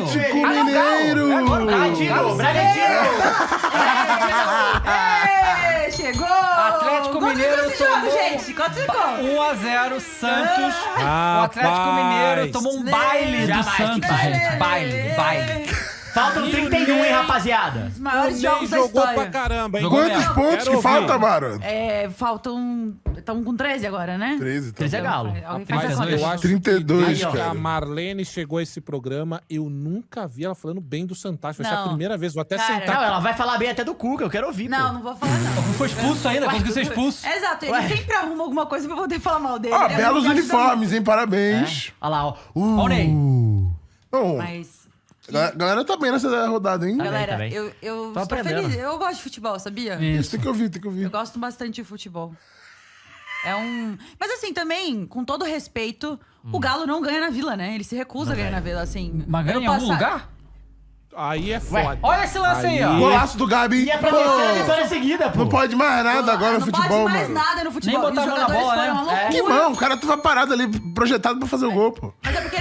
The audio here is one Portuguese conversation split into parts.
Atlético Mineiro! Chegou! Atlético Mineiro Quanto ficou esse jogo, tomou gente? Quanto ficou? 1-0 Santos. O Atlético Mineiro tomou um baile do Santos, gente. Baile. Faltam 31, hein, rapaziada? Os maiores jogos da Jogou história. pra caramba, hein? Jogou Quantos mesmo. pontos Quero que ouvir. falta, Mara? Faltam... Estamos com 13 agora, né? 13, tá? 13 é galo. Alguém faz a Mas conta. eu acho 32, que cara. a Marlene chegou a esse programa, eu nunca vi ela falando bem do Santos. Vai ser a Não. primeira vez, vou até Cara, sentar. Não, ela vai falar bem até do Cuca, eu quero ouvir, Não vou falar não. Foi expulso ainda, conseguiu ser expulso. Exato, ele Ué. sempre arruma alguma coisa pra poder falar mal dele. Ó, Ele é belos muito uniformes, hein? Parabéns. Olha lá, ó. Ó o Ney. Bom, Mas, a galera tá bem nessa rodada, hein? galera, tá bem. eu Tô estou aprendendo. feliz. Eu gosto de futebol, sabia? Isso tem que ouvir, tem que ouvir. Eu gosto bastante de futebol. Mas assim, também, com todo respeito, o Galo não ganha na Vila, né? Ele se recusa a ganhar na Vila, assim. Mas ganha ano em algum passado- lugar? Aí é foda. Olha esse lance aí, ó. Golaço do Gabi. E é pra terceira vitória seguida, pô. Não pode mais nada agora no não futebol, pode mais mano. nada no futebol. Nem botar Os a mão na jogadores bola, foram né? uma loucura. Que mão, o cara tava parado ali, projetado pra fazer o gol, pô. Mas é porque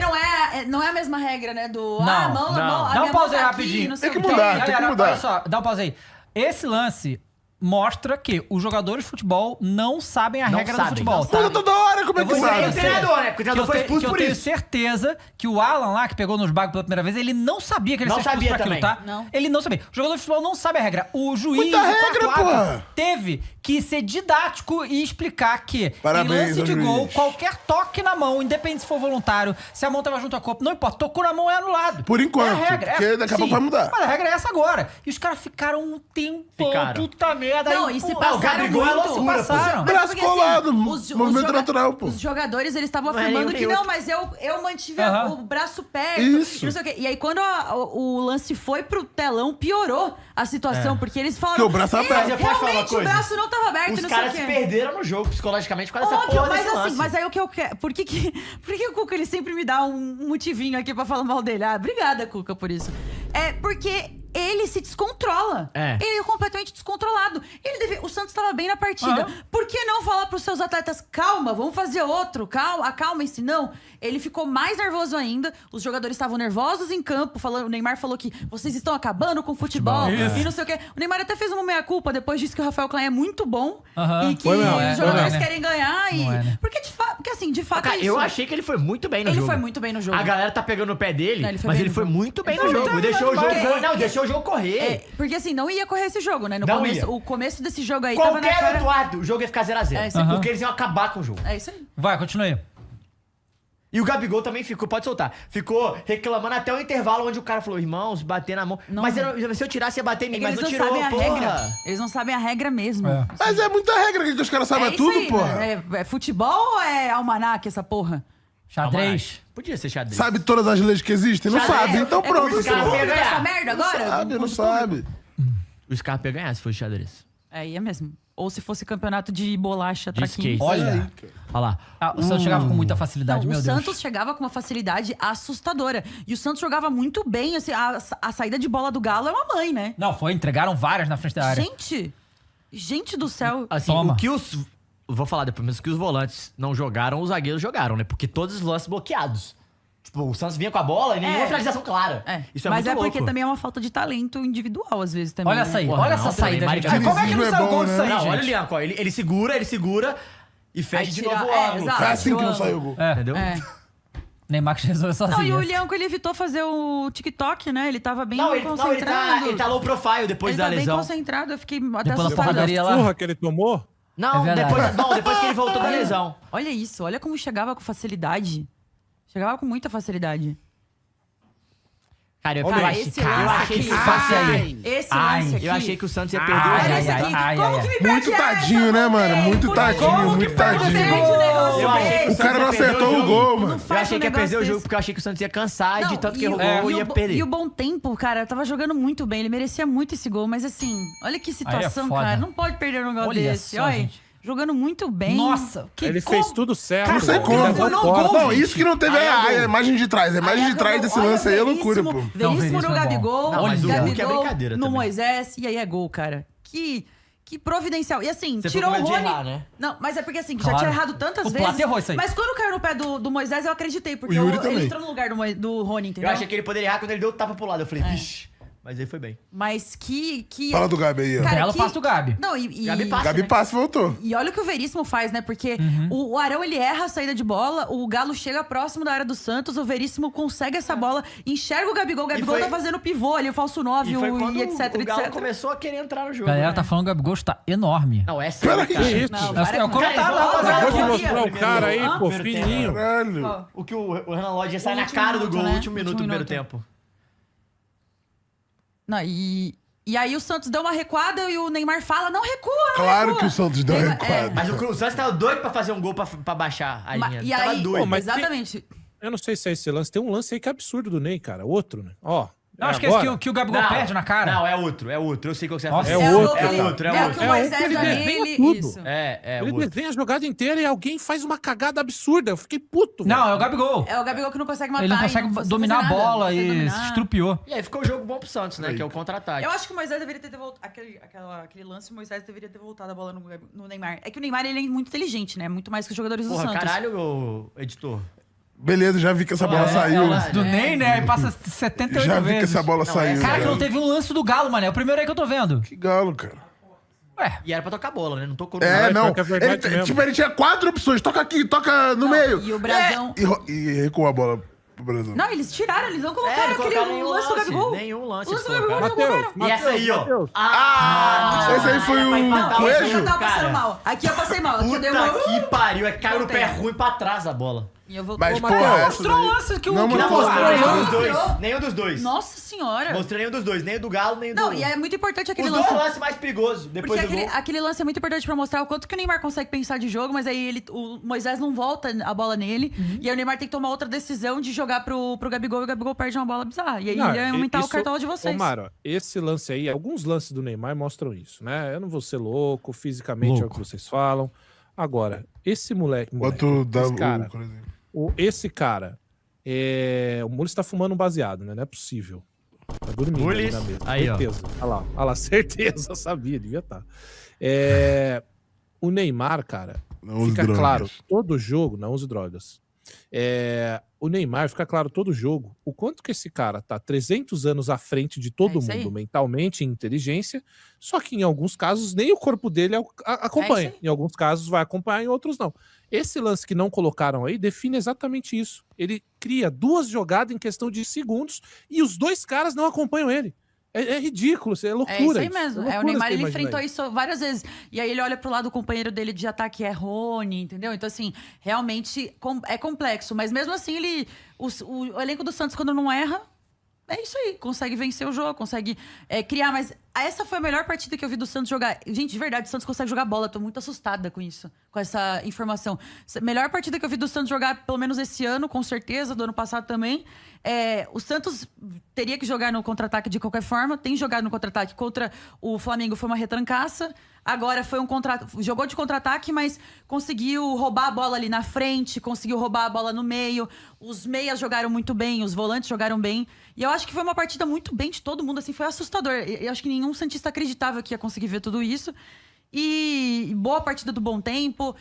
não é a mesma regra, né? Do Não, a mão, a não. a Dá um minha pause mão aí tá aqui, rapidinho. não sei Tem que o quê. mudar, tem que Galera, mudar. olha só, dá um pause aí. Esse lance mostra que os jogadores de futebol não sabem a Não regra sabem, do futebol, não tá? Fala toda hora, como é Eu que vou dizer sabe? pra O você treinador, né? Porque o que treinador eu, foi te- expulso que eu por tenho isso. certeza que o Alan lá, que pegou nos bagos pela primeira vez, ele não sabia que ele Não ia ser expulso sabia pra aquilo, também. tá? Não. Ele não sabia. O jogador de futebol não sabe a regra. O juiz, Muita o regra, quarto árbitro, porra. teve que ser didático e explicar que Parabéns em lance ao de gol, juiz. qualquer toque na mão, independente se for voluntário, se a mão tava junto ao corpo, não importa, tocou na mão é anulado. Por enquanto, É a regra. porque daqui a pouco vai mudar. Mas a regra é essa agora. E os caras ficaram um tempo, Ficaram. puta merda. Não, aí, e se pô, passaram o Gabigol é muito. loucura, pô. passaram. Mas Braço porque, assim, colado, os movimento natural, pô. Os jogadores, eles estavam Não é afirmando nenhum que nem não, outro. mas eu mantive Aham. o braço perto. Isso. E, não sei o quê. E aí, quando o lance foi pro telão, piorou a situação, porque eles falaram... Porque o braço tava aberto. Mas eu posso falar uma realmente, o coisa? braço não tava aberto, Os não sei caras o se quê. perderam no jogo, psicologicamente, por causa dessa Óbvio, porra mas desse assim, lance. mas aí o que eu quero... Por que o Cuca, ele sempre me dá um motivinho aqui pra falar mal dele? Ah, obrigada, Cuca, por isso. É porque... Ele se descontrola. É. Ele é completamente descontrolado. O Santos estava bem na partida. Aham. Por que não falar pros seus atletas, calma, vamos fazer outro, calma, acalmem-se. Não, ele ficou mais nervoso ainda. Os jogadores estavam nervosos em campo. O Neymar falou que vocês estão acabando com o futebol. Isso. E não sei o quê. O Neymar até fez uma meia-culpa. Depois disse que o Rafael Klein é muito bom. Aham. E que Foi mesmo, os foi jogadores mesmo. querem ganhar. Não é, né? Porque, de fato Cara, é isso. eu achei que ele foi muito bem no Ele jogo. foi muito bem no jogo. A galera tá pegando o pé dele, Não, ele foi mas bem ele no foi jogo. muito bem Ele no foi jogo. muito bem Deixou o no jogo... jogo. Não, deixou o jogo correr. É, porque assim, não ia correr esse jogo, né? No Não começo, ia. o começo desse jogo aí tava na Qualquer cara... Eduardo, o jogo ia ficar 0x0. É isso aí. Porque eles iam acabar com o jogo. É isso aí. Vai, continue aí. E o Gabigol também ficou, pode soltar, ficou reclamando até o intervalo onde o cara falou, irmãos, bater na mão. Não. Mas se eu tirasse, ia bater em mim, É que mas eles não não tirou, sabem a porra. regra. Eles não sabem a regra mesmo. É. Mas é muita regra que os caras sabem isso tudo, aí, porra. né? É futebol ou é almanaque essa porra? Xadrez. Podia ser xadrez. Sabe todas as leis que existem? Não Xadrez. sabe, então É pronto. por isso que ela senhor. pega- Essa merda agora? Sabe, não Ponto sabe. público. O Scarpa ia ganhar se fosse xadrez. É, ia mesmo. Ou se fosse campeonato de bolacha, De traquinho. skate. Olha. Olha lá. O Santos chegava com muita facilidade, Não, meu o Deus. Santos chegava com uma facilidade assustadora. E o Santos jogava muito bem. Assim, a saída de bola do Galo é uma mãe, né? Não, entregaram várias na frente da área. Gente do céu. Assim, Toma. o que os... Vou falar depois, mas o que os volantes não jogaram, os zagueiros jogaram, né? Porque todos os lances bloqueados. Tipo, o Santos vinha com a bola e nenhuma finalização clara. Isso é Mas muito é louco. porque também é uma falta de talento individual, às vezes, também. Olha né? essa aí, Porra, olha não, essa saída, também, gente. Mário Como é que não Diniz saiu não é gol bom, disso aí, Não, olha o gente? Lianco, ó. Ele segura e fecha de tira- novo o é, ângulo. exato. Foi assim que não eu amo. saiu o gol. É, Entendeu? É. Neymar que resolveu sozinho. Não, e o Lianco, ele evitou fazer o TikTok, né? Ele tava bem Não, ele concentrado. tá low profile depois Ele da tá bem lesão. concentrado, eu fiquei até Depois da assustada. porradaria lá. Surra que ele tomou? Não, É verdade. depois que ele voltou da lesão. Olha isso, olha como chegava com facilidade. Chegava com muita facilidade. Cara, eu, Olha eu, esse achei, eu lance achei que aqui. Passe Ai, aí. Esse Ai, lance aqui. eu achei que o Santos ia perder o Olha Ai, esse ai, aqui. ai, Como ai, que me ai. perde Muito essa, tadinho, né, mano? Muito Por tadinho, como que muito perde tadinho. o negócio Eu achei desse? O cara não acertou o gol, mano. Eu faz achei um que ia perder o negócio jogo desse. porque eu achei que o Santos ia cansar de Não, tanto que e errou o- e ia perder. E o bom tempo, cara, tava jogando muito bem. Ele merecia muito esse gol, mas assim, olha que situação, foda. cara. Não pode perder um negócio Olha desse. só, Olha, gente. jogando muito bem. Nossa, que Ele como- fez tudo certo. Não sei Ele como. levou não, fora. gol, Não, isso que não teve Aí é a gol. imagem de trás. A imagem de trás desse lance aí é loucura, pô. Veríssimo Não, no Veríssimo é bom. Gabigol. Não, mas o Gabigol Hulk é brincadeira no também. Moisés. E aí é gol, cara. Que providencial. E assim, Você tirou o ficou com medo Rony... de errar, né? Não, mas é porque assim, já Claro. tinha errado tantas O vezes. Plata errou isso aí. Mas quando caiu no pé do Moisés, eu acreditei. Porque O Yuri ele também. entrou no lugar do Rony, entendeu? Eu achei que ele poderia errar quando ele deu o tapa pro lado. Eu falei, vixe. Mas aí foi bem. Mas que... Fala do Gabi aí, ó. Cara, Belo passe do Gabi. Não, e... Gabi passa, Gabi né? passa e voltou. E olha o que o Veríssimo faz, né? Porque Uhum. o Arão, ele erra a saída de bola, o Galo chega próximo da área do Santos, o Veríssimo consegue essa bola, enxerga o Gabigol foi- tá fazendo pivô ali, o falso 9 E foi quando e etc, o Galo etc. começou a querer entrar no A jogo. galera né? tá falando que o Gabigol está enorme. Não, é sério, Peraí, cara. isso. Não, É o comentário Cara, lá, eles Acabou de Olha, mostrar o cara aí, Hã? pô, Primeiro fininho. Caralho. O que o Renan Lodge sai O na último cara do minuto, gol no né? último minuto do Último primeiro minuto. tempo. Não, e aí o Santos deu uma recuada e o Neymar fala, não recua, não Claro recua. que o Santos deu Neymar- recuada. Mas o Santos tava doido pra fazer um gol pra baixar a linha. E Tava aí, doido. Pô, mas exatamente. Eu não sei se é esse lance. Tem um lance aí que é absurdo do Ney, cara. Outro, né? Ó. Não, acho que agora. esse que o Gabigol Não, perde na cara. Não, é outro. Eu sei qual que você vai Nossa, fazer. é o outro, que ele- é outro, É o que É o um Moisés que ele dá desenha nele, tudo. isso. É Ele outro. desenha a jogada inteira e alguém faz uma cagada absurda. Eu fiquei puto, Não, velho. é o Gabigol. É o Gabigol que não consegue matar. Ele não e consegue consegue dominar a fazer nada, bola não consegue e se dominar. estrupiou. E aí ficou o jogo bom pro Santos, né? Que é o contra-ataque. Eu acho que o Moisés deveria ter voltado. Aquele lance, o Moisés deveria ter voltado a bola no Neymar. É que o Neymar ele é muito inteligente, né? Muito mais que os jogadores do Porra, Santos. caralho, ô, editor. Beleza, já vi que essa bola É saiu. o lance do Ney, né? Aí passa 78 Já vi vezes. que essa bola Não, saiu. Cara, que cara. não teve um lance do Galo, mano. É o primeiro aí que eu tô vendo. Que galo, cara. Ué. E era pra tocar bola, né? Não tocou no É, gol. pior não. que é verdade Ele, mesmo. tipo, ele tinha 4 opções. Toca aqui, toca no meio. E o Brasão- E recuou a bola pro Brasil. Não, eles tiraram, eles não É, colocaram não aquele colocaram nenhum lance do lance. Gabigol. Nenhum lance O lance do eles Gabigol não colocaram. colocaram. E essa aí, ó. Matheus. Esse aí foi era pra o empatar Aqui eu Coelho? tava passando Cara. mal. Aqui eu passei mal. Aqui eu dei Puta uma... que pariu. É que caiu no pé Voltei. ruim pra trás a bola. E eu vou... Mas, Ô, porra, Matheus, essa Mostrou o daí- lance que o Não que mostrou. mostrou. Nenhum dos mostrou. dois. Nenhum dos dois. Nossa senhora. Mostrei nenhum dos dois. Nem o do Galo, nem o do... Não, e é muito importante aquele Os dois lance... lances mais perigosos. Depois Porque do gol. aquele lance é muito importante pra mostrar o quanto que o Neymar consegue pensar de jogo, mas aí o Moisés não volta a bola nele. E aí o Neymar tem que tomar outra decisão de jogar pro Gabigol e o Gabigol perde uma bola bizarra. E aí Não, ele ia aumentar isso- o cartola de vocês. Ô, Mara, esse lance aí, alguns lances do Neymar mostram isso, né? Eu não vou ser louco, fisicamente é o que vocês falam. Agora, esse moleque Quanto dá esse cara, o... esse cara, o Mules tá fumando um baseado, né? Não é possível. Tá dormindo ali Mules, na mesa. aí, ó. Certeza. Olha lá, certeza, sabia, devia estar. O Neymar, cara, Não use fica drogas. claro, todo jogo, não use drogas. O Neymar, fica claro todo jogo, o quanto que esse cara tá 300 anos à frente de todo É isso aí. mundo, mentalmente e inteligência, só que em alguns casos nem o corpo dele acompanha. É isso aí. Em alguns casos vai acompanhar, em outros não. Esse lance que não colocaram aí define exatamente isso. Ele cria 2 jogadas em questão de segundos e os 2 caras não acompanham ele. É ridículo, é loucura. É isso aí mesmo. loucura O Neymar você ele imaginar enfrentou isso várias vezes. E aí ele olha pro lado do companheiro dele de ataque, é Rony, entendeu? Então, assim, realmente é complexo. Mas mesmo assim, o elenco do Santos, quando não erra, é isso aí. Consegue vencer o jogo, consegue criar. Mas essa foi a melhor partida que eu vi do Santos jogar. Gente, de verdade, o Santos consegue jogar bola. Tô muito assustada com isso, com essa informação. Melhor partida que eu vi do Santos jogar, pelo menos esse ano, com certeza, do ano passado também. O Santos teria que jogar no contra-ataque de qualquer forma. Tem jogado no contra-ataque contra o Flamengo, foi uma retrancaça. Agora foi jogou de contra-ataque, mas conseguiu roubar a bola ali na frente, conseguiu roubar a bola no meio. Os meias jogaram muito bem, os volantes jogaram bem. E eu acho que foi uma partida muito bem de todo mundo, assim, foi assustador. Eu acho que nenhum santista acreditava que ia conseguir ver tudo isso. E boa partida do Bom Tempo.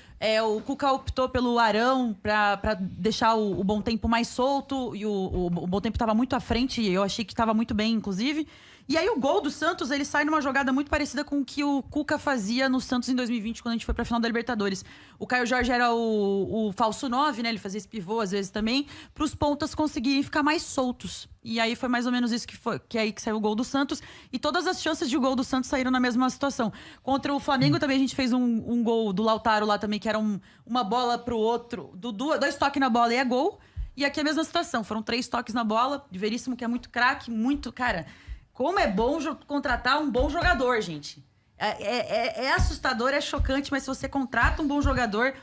O Cuca optou pelo Arão pra deixar o Bom Tempo mais solto. E o Bom Tempo tava muito à frente. E eu achei que tava muito bem, inclusive. E aí o gol do Santos, ele sai numa jogada muito parecida com o que o Cuca fazia no Santos em 2020, quando a gente foi pra final da Libertadores. O Caio Jorge era o falso 9, né? Ele fazia esse pivô às vezes também, pros pontas conseguirem ficar mais soltos. E aí foi mais ou menos isso que é aí que saiu o gol do Santos. E todas as chances de gol do Santos saíram na mesma situação. Contra o Flamengo também a gente fez um gol do Lautaro lá também, que era uma bola pro outro, 2 toques na bola e é gol. E aqui a mesma situação, foram 3 toques na bola, de Veríssimo, que é muito craque, muito, cara... Como é bom contratar um bom jogador, gente. É assustador, é chocante, mas se você contrata um bom jogador,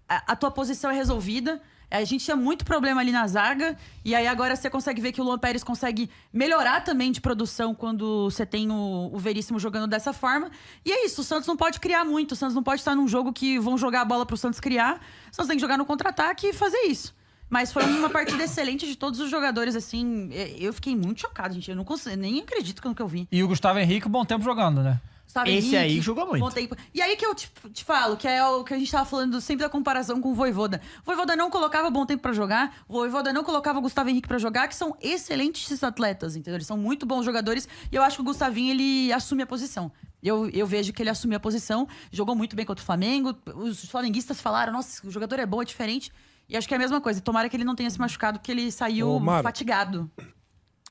a tua posição é resolvida. A gente tinha muito problema ali na zaga, e aí agora você consegue ver que o Luan Pérez consegue melhorar também de produção quando você tem o Veríssimo jogando dessa forma. E é isso, o Santos não pode criar muito, o Santos não pode estar num jogo que vão jogar a bola pro Santos criar. O Santos tem que jogar no contra-ataque e fazer isso. Mas foi uma partida excelente de todos os jogadores, assim. Eu fiquei muito chocado, gente. Eu não consigo, nem acredito no que eu vi. E o Gustavo Henrique, bom tempo jogando, né? Gustavo Esse Henrique, aí jogou muito. bom tempo. E aí que eu te falo, que é o que a gente tava falando sempre da comparação com o Vojvoda. O Vojvoda não colocava bom tempo pra jogar, o Vojvoda não colocava o Gustavo Henrique pra jogar, que são excelentes atletas, entendeu? Eles são muito bons jogadores e eu acho que o Gustavinho, ele assume a posição. Eu vejo que ele assumiu a posição, jogou muito bem contra o Flamengo, os flamenguistas falaram, nossa, o jogador é bom, é diferente. E acho que é a mesma coisa, tomara que ele não tenha se machucado, porque ele saiu fatigado.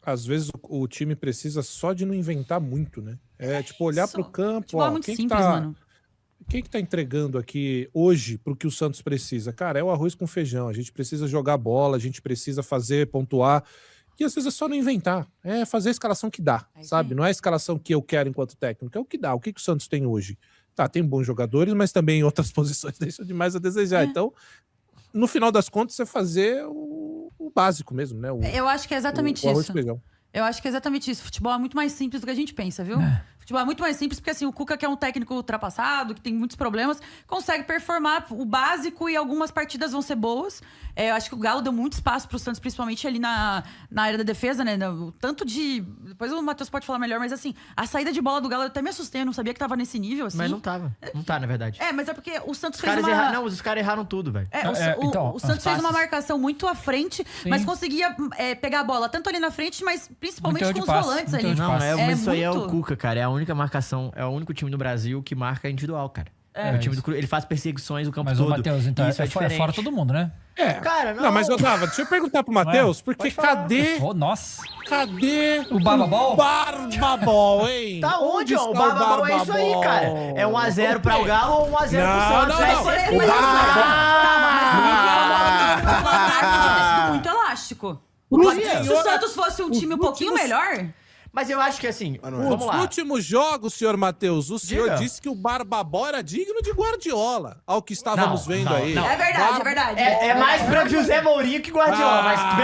Às vezes o time precisa só de não inventar muito, né? É tipo olhar pro campo, ó, muito quem simples, que tá, mano. quem que tá entregando aqui hoje pro que o Santos precisa? Cara, é o arroz com feijão. A gente precisa jogar bola, a gente precisa fazer, pontuar. E às vezes é só não inventar. É fazer a escalação que dá, sabe? Não é a escalação que eu quero enquanto técnico, é o que dá. O que o Santos tem hoje? Tá, tem bons jogadores, mas também em outras posições deixa demais a desejar. Então, no final das contas, é fazer o básico mesmo, né? Eu acho que é exatamente o arroz isso. com feijão. Eu acho que é exatamente isso. Futebol é muito mais simples do que a gente pensa, viu? Futebol é muito mais simples porque, assim, o Cuca, que é um técnico ultrapassado, que tem muitos problemas, consegue performar o básico e algumas partidas vão ser boas. Eu acho que o Galo deu muito espaço pro Santos, principalmente ali na área da defesa, né? Tanto de... Depois o Matheus pode falar melhor, mas, assim, a saída de bola do Galo eu até me assustei, eu não sabia que tava nesse nível, assim. Mas não tava. Não tá, na verdade. Mas é porque o Santos Os fez caras uma... erraram. Não, os caras erraram tudo, velho. O Santos fez uma marcação muito à frente, mas conseguia pegar a bola tanto ali na frente, mas principalmente Muito com de os passe, volantes muito ali. de Não, passe. mas isso aí é o muito- Cuca, cara. É a única marcação, é o único time no Brasil que marca individual, cara. O time do ele faz perseguições o campo Mas todo. o Matheus, então, Isso é diferente. fora todo mundo, né? Cara, Não, mas, Otávio, deixa eu perguntar pro Matheus, porque cadê Nossa. o Barbabol? Barbabol, hein? Tá onde, ó? O está Barbabol é isso aí, cara. É 1x0 pra o Galo ou 1x0 pro Santos. não, É não. sempre O isso, Barbabol- O placar tinha sido muito elástico. Se o Santos fosse um time um pouquinho melhor... Mas eu acho que assim, vamos Nos lá. últimos jogos, senhor Matheus, o senhor Diga. disse que o Barbabol era digno de Guardiola, ao que estávamos Não, vendo não, aí. não. É verdade, é verdade. É mais pra José Mourinho que Guardiola, mas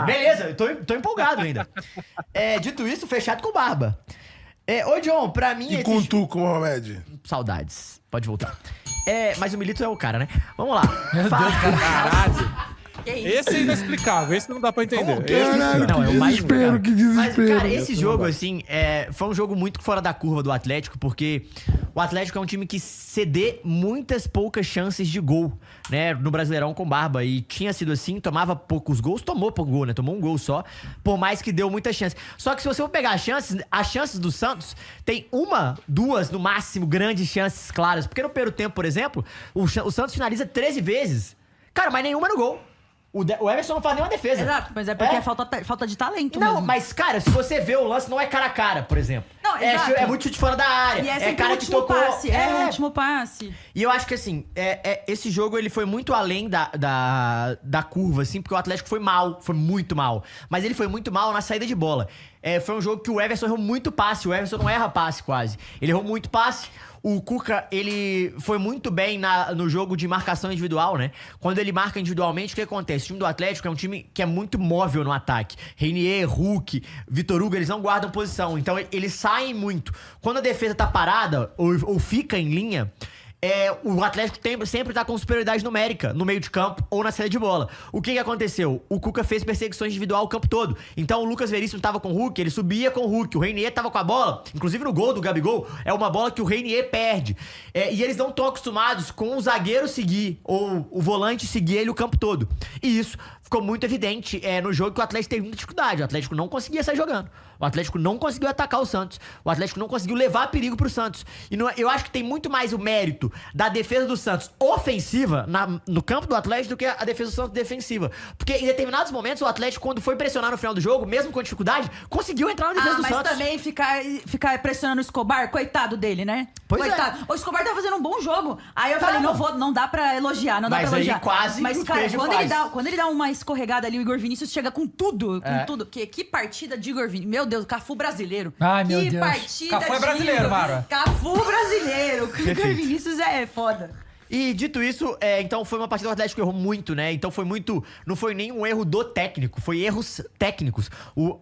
beleza. Tô empolgado ainda. Dito isso, fechado com o Barba. Ô, John, pra mim... E com tu, com o Mohamed. Saudades. Pode voltar. Mas o Milito é o cara, né? Vamos lá. Meu Deus, cara. Caralho. Que isso? Esse é inexplicável, esse não dá pra entender. Caralho, Não, é que o mais desespero, que Mas, desespero. cara, esse jogo, assim, foi um jogo muito fora da curva do Atlético, porque o Atlético é um time que cede muitas poucas chances de gol, né? No Brasileirão com Barba. E tinha sido assim, tomava poucos gols, tomou pouco gol, né? Tomou um gol só, por mais que deu muitas chances. Só que se você for pegar as chances do Santos, tem uma, duas, no máximo, grandes chances claras. Porque no primeiro tempo, por exemplo, o Santos finaliza 13 vezes. Cara, mas nenhuma no gol. O Everson não faz nenhuma defesa. Exato, mas é porque é falta de talento Não, mesmo. mas, cara, se você vê o lance, não é cara a cara, por exemplo. Não, exato. É muito chute fora da área. E é sempre cara o último passe. É o último passe. E eu acho que, assim, esse jogo ele foi muito além da curva, assim, porque o Atlético foi mal, foi muito mal. Mas ele foi muito mal na saída de bola. Foi um jogo que o Everson errou muito passe. O Everson não erra passe, quase. Ele errou muito passe. O Cuca, ele foi muito bem no jogo de marcação individual, né? Quando ele marca individualmente, o que acontece? O time do Atlético é um time que é muito móvel no ataque. Reinier, Hulk, Vitor Hugo, eles não guardam posição. Então, eles saem muito. Quando a defesa tá parada ou fica em linha... o Atlético sempre tá com superioridade numérica no meio de campo ou na saída de bola. O que aconteceu? O Cuca fez perseguições individual o campo todo. Então o Lucas Veríssimo tava com o Hulk, ele subia com o Hulk. O Reinier tava com a bola, inclusive no gol do Gabigol, é uma bola que o Reinier perde. E eles não estão acostumados com o zagueiro seguir, ou o volante seguir ele o campo todo. E isso ficou muito evidente no jogo que o Atlético teve muita dificuldade. O Atlético não conseguia sair jogando. O Atlético não conseguiu atacar o Santos. O Atlético não conseguiu levar perigo pro Santos. E eu acho que tem muito mais o mérito da defesa do Santos ofensiva no campo do Atlético do que a defesa do Santos defensiva. Porque em determinados momentos o Atlético, quando foi pressionar no final do jogo, mesmo com dificuldade, conseguiu entrar na defesa do mas Santos. também ficar pressionando o Escobar, coitado dele, né? Pois coitado. O Escobar tá fazendo um bom jogo. Aí eu falei, não dá pra elogiar, não dá Mas pra aí elogiar. quase Mas, o cara, Queijo quando ele dá uma escorregada ali, o Igor Vinícius chega com tudo, Que partida de Igor Vinícius. Meu Deus, Cafu brasileiro. Ai, meu que Deus. partida Cafu é de brasileiro, Igor. Mara. Cafu brasileiro. O Igor Vinícius é foda. E dito isso, então foi uma partida que o Atlético errou muito, né? Então foi muito... Não foi nem um erro do técnico, foi erros técnicos. O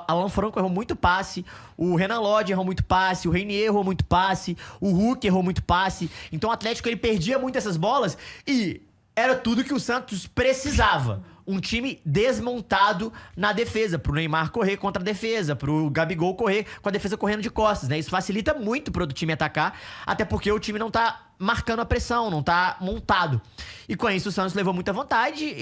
Alan Franco errou muito passe, o Renan Lodge errou muito passe, o Reinier errou muito passe, o Hulk errou muito passe. Então o Atlético, ele perdia muito essas bolas e era tudo que o Santos precisava. um time desmontado na defesa, pro Neymar correr contra a defesa, pro Gabigol correr com a defesa correndo de costas, né? Isso facilita muito pro time atacar, até porque o time não tá marcando a pressão, não tá montado. E com isso o Santos levou muita vantagem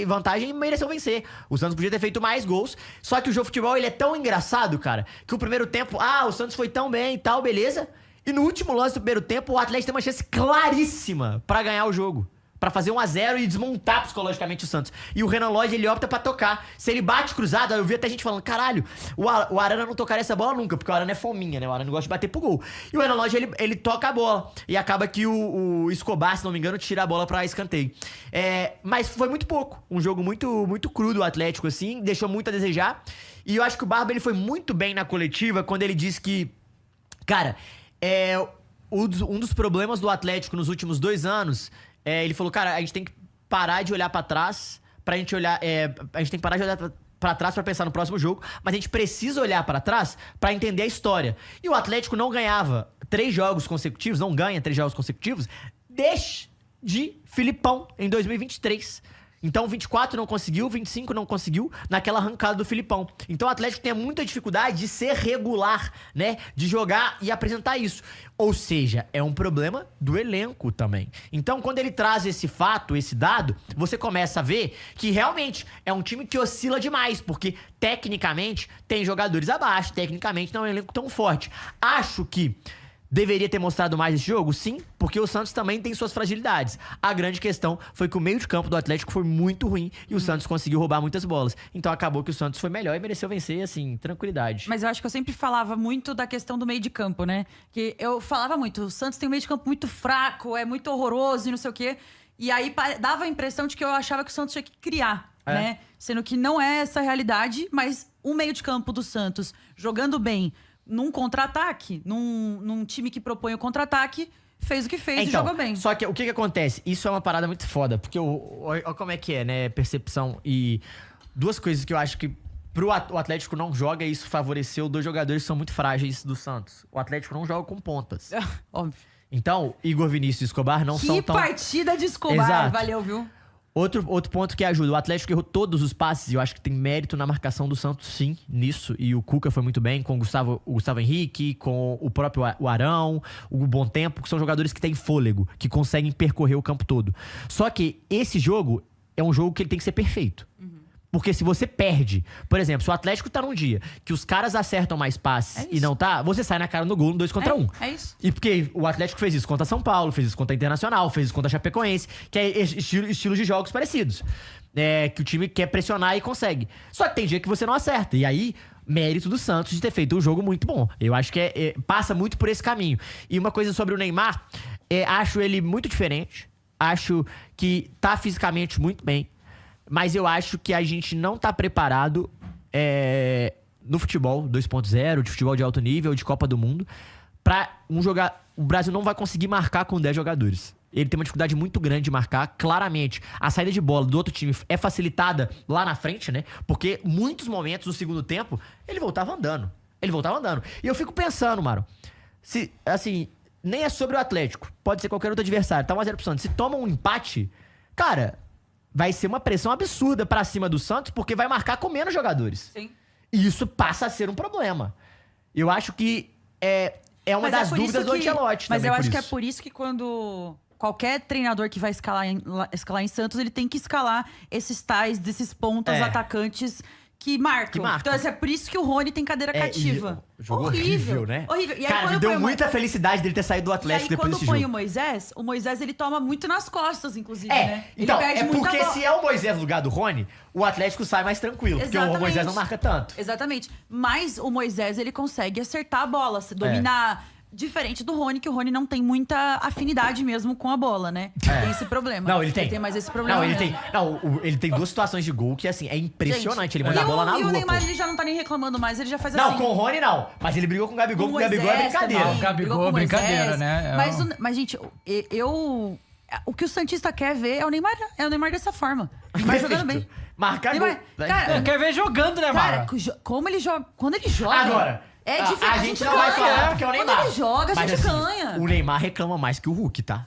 e mereceu vencer. O Santos podia ter feito mais gols, só que o jogo de futebol ele é tão engraçado, cara, que o primeiro tempo, o Santos foi tão bem e tal, beleza? E no último lance do primeiro tempo, o Atlético tem uma chance claríssima pra ganhar o jogo. Pra fazer 1-0 e desmontar psicologicamente o Santos. E o Renan Lodge, ele opta pra tocar. Se ele bate cruzado, eu vi até gente falando, caralho, o Arana não tocaria essa bola nunca, porque o Arana é fominha, né? O Arana gosta de bater pro gol. E o Renan Lodge, ele toca a bola. E acaba que o Escobar, se não me engano, tira a bola pra escanteio. Mas foi muito pouco. Um jogo muito, muito cru do Atlético, assim, deixou muito a desejar. E eu acho que o Barba, ele foi muito bem na coletiva quando ele disse que, cara, um dos problemas do Atlético nos últimos 2 anos... ele falou, cara, a gente tem que parar de olhar pra trás, a gente tem que parar de olhar pra trás pra pensar no próximo jogo, mas a gente precisa olhar pra trás pra entender a história. E o Atlético não ganhava 3 jogos consecutivos, não ganha 3 jogos consecutivos, desde Filipão, em 2023. Então, 24 não conseguiu, 25 não conseguiu, naquela arrancada do Filipão. Então, o Atlético tem muita dificuldade de ser regular, né? De jogar e apresentar isso. Ou seja, é um problema do elenco também. Então, quando ele traz esse fato, esse dado, você começa a ver que realmente é um time que oscila demais, porque tecnicamente tem jogadores abaixo, tecnicamente não é um elenco tão forte. Acho que deveria ter mostrado mais esse jogo? Sim, porque o Santos também tem suas fragilidades. A grande questão foi que o meio de campo do Atlético foi muito ruim e o Santos conseguiu roubar muitas bolas. Então acabou que o Santos foi melhor e mereceu vencer, assim, tranquilidade. Mas eu acho que eu sempre falava muito da questão do meio de campo, né? Que eu falava muito, o Santos tem um meio de campo muito fraco, é muito horroroso e não sei o quê. E aí dava a impressão de que eu achava que o Santos tinha que criar, né? Sendo que não é essa a realidade, mas o meio de campo do Santos jogando bem num contra-ataque, num time que propõe o contra-ataque, fez o que fez e jogou bem. Só que o que acontece? Isso é uma parada muito foda, porque olha como é que é, né? Percepção e... 2 coisas que eu acho que o Atlético não joga e isso favoreceu 2 jogadores que são muito frágeis do Santos. O Atlético não joga com pontas. Óbvio. Então, Igor Vinícius e Escobar não são tão... Que partida de Escobar, Exato. Valeu, viu? Outro ponto que ajuda, o Atlético errou todos os passes e eu acho que tem mérito na marcação do Santos, sim, nisso. E o Cuca foi muito bem com o Gustavo Henrique, com o próprio Arão, o Bom Tempo, que são jogadores que têm fôlego, que conseguem percorrer o campo todo. Só que esse jogo é um jogo que ele tem que ser perfeito. Porque se você perde, por exemplo, se o Atlético tá num dia que os caras acertam mais passes e não tá, você sai na cara no gol no 2 contra 1. É isso. E porque o Atlético fez isso contra São Paulo, fez isso contra a Internacional, fez isso contra a Chapecoense, que é estilos de jogos parecidos. Que o time quer pressionar e consegue. Só que tem dia que você não acerta. E aí, mérito do Santos de ter feito um jogo muito bom. Eu acho que passa muito por esse caminho. E uma coisa sobre o Neymar, acho ele muito diferente. Acho que tá fisicamente muito bem. Mas eu acho que a gente não tá preparado no futebol 2.0, de futebol de alto nível, de Copa do Mundo, pra o Brasil não vai conseguir marcar com 10 jogadores. Ele tem uma dificuldade muito grande de marcar, claramente. A saída de bola do outro time é facilitada lá na frente, né? Porque muitos momentos do segundo tempo, ele voltava andando. E eu fico pensando, mano, se, assim, nem é sobre o Atlético, pode ser qualquer outro adversário, tá 1-0 pro Santos. Se toma um empate, cara... vai ser uma pressão absurda pra cima do Santos, porque vai marcar com menos jogadores. Sim. E isso passa a ser um problema. Eu acho que é uma das dúvidas do Ancelotti. Mas também eu acho por que é isso. por isso que quando qualquer treinador que vai escalar em Santos, ele tem que escalar esses tais, desses pontas atacantes que marcam. Então é por isso que o Rony tem cadeira cativa. Jogo horrível, né? Horrível. E aí, cara, me deu muita felicidade dele ter saído do Atlético depois desse jogo. E aí, quando põe o Moisés ele toma muito nas costas, inclusive, né? Ele Então, perde muita porque bola. se é o Moisés no lugar do Rony, o Atlético sai mais tranquilo. Exatamente. Porque o Moisés não marca tanto. Exatamente. Mas o Moisés, ele consegue acertar a bola, dominar... Diferente do Rony, que o Rony não tem muita afinidade mesmo com a bola, né? Tem esse problema. Não, ele tem. Ele tem mais esse problema. Não, ele mesmo. tem. Não, ele tem 2 situações de gol que, assim, é impressionante. Gente, ele manda a bola na lua, E o Neymar, pô. ele já não tá nem reclamando mais, ele já faz Não, assim. com o Rony não. Mas ele brigou com o Gabigol, porque o Gabigol é brincadeira. Também, O Gabigol brigou com o é brincadeira, Moisés. né? Mas, gente, o que o Santista quer ver é o Neymar dessa forma. O Neymar jogando bem. Marcar Neymar, gol. cara, Quer ver jogando, né, Cara, Mara? como ele joga. Quando ele joga. Agora, É diferente. a gente não vai falar porque é o Neymar. Quando ele joga, a Mas, gente assim, ganha. o Neymar reclama mais que o Hulk, tá?